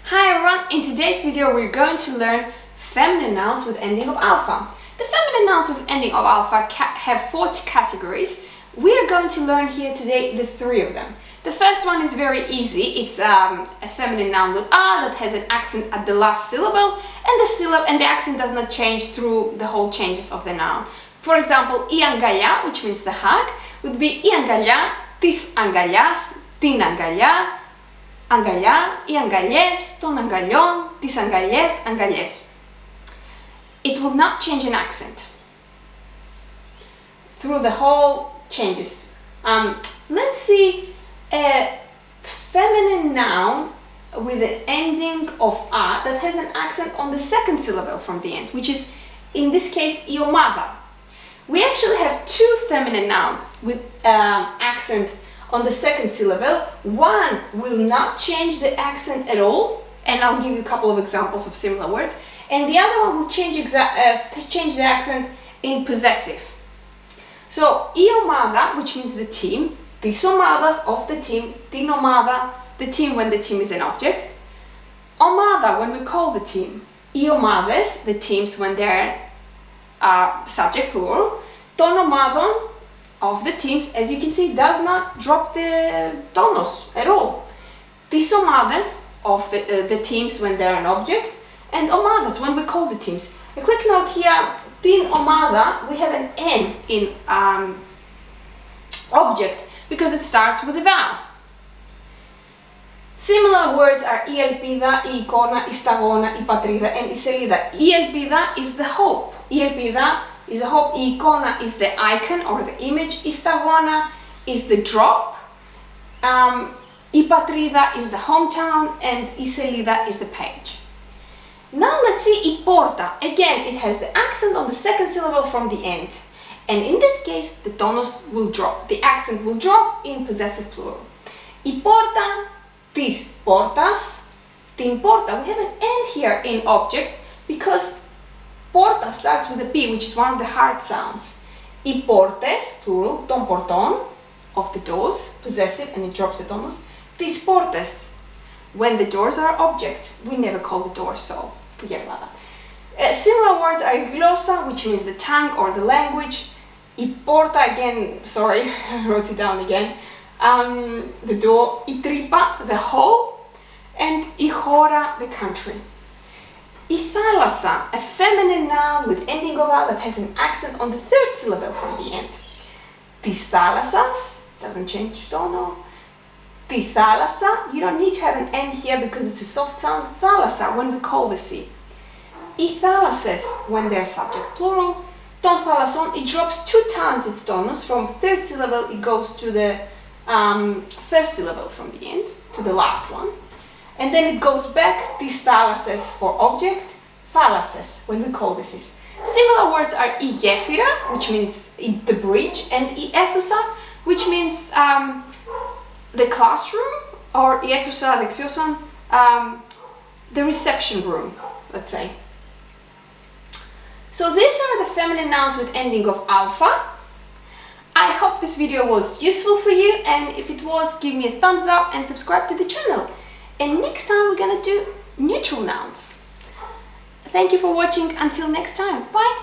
Hi everyone, in today's video we're going to learn feminine nouns with ending of alpha. The feminine nouns with ending of alpha have 40 categories. We are going to learn here today the 3 of them. The first one is very easy. It's a feminine noun with a that has an accent at the last syllable, and the accent does not change through the whole changes of the noun. For example, i ancalhar, which means the hug, would be i ancalhar, tis ancalhas, tin ancalhar, ancalhar, i ancalhés, ton ancalhon, tis ancalhés, ancalhés. It will not change an accent through the whole changes. Let's see a feminine noun with an ending of a that has an accent on the second syllable from the end, which is in this case iomada. We actually have 2 feminine nouns with accent on the second syllable. One will not change the accent at all, and I'll give you a couple of examples of similar words, and the other one will change the accent in possessive. So iomada, which means the team, tisomadas of the team, tinomada, the team when the team is an object, omada when we call the team, iomades, the teams when they're subject plural, tonomadon of the teams, as you can see, does not drop the tonos at all. Tisomades of the teams when they're an object, and omadas when we call the teams. A quick note here, tin omada, we have an N in object because it starts with a vowel. Similar words are ielpida, icona, istagona, ipatrida, and iselida. Ielpida is the hope. Ielpida is the hope. Icona is the icon or the image. Istagona is the drop. Ipatrida is the hometown, and iselida is the page. Now let's see iporta. Again, it has the accent on the second syllable from the end. And in this case, the tonus will drop. The accent will drop in possessive plural. Iporta, tis portas, t'importa. We have an N here in object because porta starts with a P, which is one of the hard sounds. Iportes, plural, ton porton, of the doors, possessive, and it drops the tonus. Tis portes, when the doors are object. We never call the door, so forget about that. Similar words are glossa, which means the tongue or the language. Iporta, again, sorry, I wrote it down again. The door, itripa, the hole, and ihora, the country. Ithalassa, a feminine noun with ending of a that has an accent on the third syllable from the end. Tithalassas, doesn't change tono. Tithalassa, you don't need to have an N here because it's a soft sound. Thalassa, when we call the sea. Ithalasses, when they're subject plural. Ton thalasson, it drops 2 times its tonus. From third syllable, it goes to the first syllable from the end, to the last one. And then it goes back, tis thalasses for object, thalasses, when we call the seas. Similar words are iefira, which means the bridge, and iethusa, which means the classroom, or iethusa dexioson, the reception room, let's say. So these are the feminine nouns with ending of alpha. I hope this video was useful for you, and if it was, give me a thumbs up and subscribe to the channel. And next time we're gonna do neutral nouns. Thank you for watching. Until next time, bye!